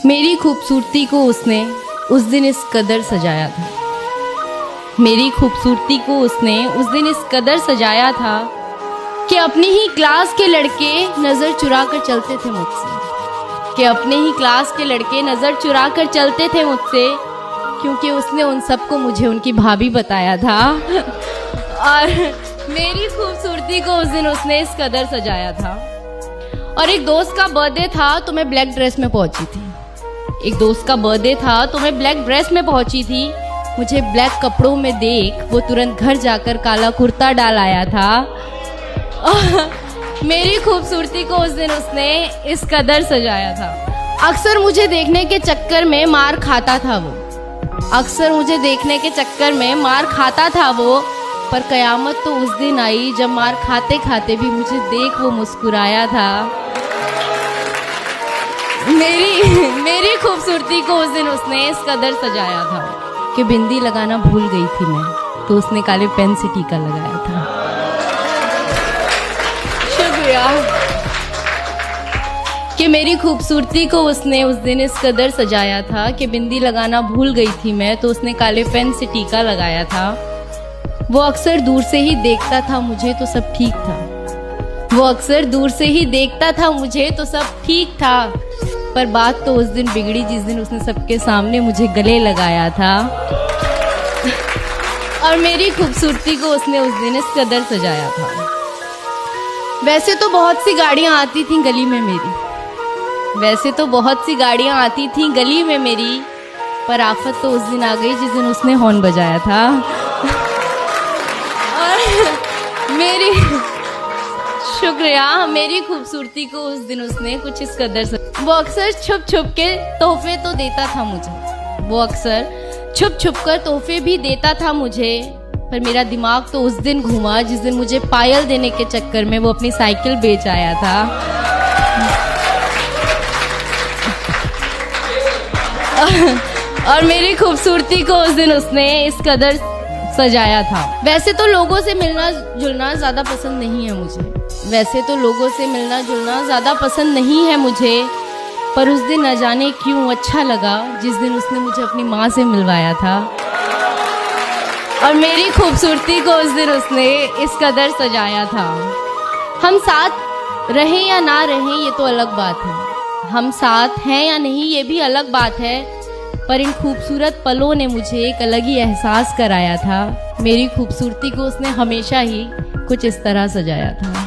मेरी खूबसूरती को उसने उस दिन इस कदर सजाया था। मेरी खूबसूरती को उसने उस दिन इस कदर सजाया था कि अपनी ही क्लास के लड़के नज़र चुरा कर चलते थे मुझसे, कि अपने ही क्लास के लड़के नज़र चुरा कर चलते थे मुझसे, क्योंकि उसने उन सबको मुझे उनकी भाभी बताया था। और मेरी खूबसूरती को उस दिन उसने इस कदर सजाया था। और एक दोस्त का बर्थडे था तो मैं ब्लैक ड्रेस में पहुंची थी। एक दोस्त का बर्थडे था तो मैं ब्लैक ड्रेस में पहुंची थी। मुझे ब्लैक कपड़ों में देख वो तुरंत घर जाकर काला कुर्ता डाल आया था। मेरी खूबसूरती को उस दिन उसने इस कदर सजाया था। अक्सर मुझे देखने के चक्कर में मार खाता था वो, अक्सर मुझे देखने के चक्कर में मार खाता था वो, पर कयामत तो उस दिन आई जब मार खाते खाते भी मुझे देख वो मुस्कुराया था। मेरी खूबसूरती को उस दिन उसने इस कदर सजाया था कि बिंदी लगाना भूल गई थी मैं, तो उसने काले पेन से टीका लगाया था। शुक्रिया। कि मेरी खूबसूरती को उसने उस दिन इस कदर सजाया था कि बिंदी लगाना भूल गई थी मैं, तो उसने काले पेन से टीका लगाया था। वो अक्सर दूर से ही देखता था मुझे तो सब ठीक था, वो अक्सर दूर से ही देखता था मुझे तो सब ठीक था, पर बात तो उस दिन बिगड़ी जिस दिन उसने सबके सामने मुझे गले लगाया था। और मेरी खूबसूरती को उसने उस दिन इस कदर सजाया था। वैसे तो बहुत सी गाड़ियां आती थीं गली में मेरी, वैसे तो बहुत सी गाड़ियां आती थीं गली में मेरी, पर आफत तो उस दिन आ गई जिस दिन उसने हॉर्न बजाया था। और मेरी शुक्रिया, मेरी खूबसूरती को उस दिन उसने कुछ इस कदर। वो अक्सर छुप छुप के तोहफे तो देता था मुझे, वो अक्सर छुप छुप कर तोहफे भी देता था मुझे, पर मेरा दिमाग तो उस दिन घूमा जिस दिन मुझे पायल देने के चक्कर में वो अपनी साइकिल बेच आया था। और मेरी खूबसूरती को उस दिन उसने इस कदर सजाया था। वैसे तो लोगों से मिलना जुलना ज़्यादा पसंद नहीं है मुझे, वैसे तो लोगों से मिलना जुलना ज़्यादा पसंद नहीं है मुझे, पर उस दिन न जाने क्यों अच्छा लगा जिस दिन उसने मुझे अपनी माँ से मिलवाया था। और मेरी खूबसूरती को उस दिन उसने इस कदर सजाया था। हम साथ रहें या ना रहें ये तो अलग बात है, हम साथ हैं या नहीं ये भी अलग बात है, पर इन खूबसूरत पलों ने मुझे एक अलग ही एहसास कराया था। मेरी खूबसूरती को उसने हमेशा ही कुछ इस तरह सजाया था।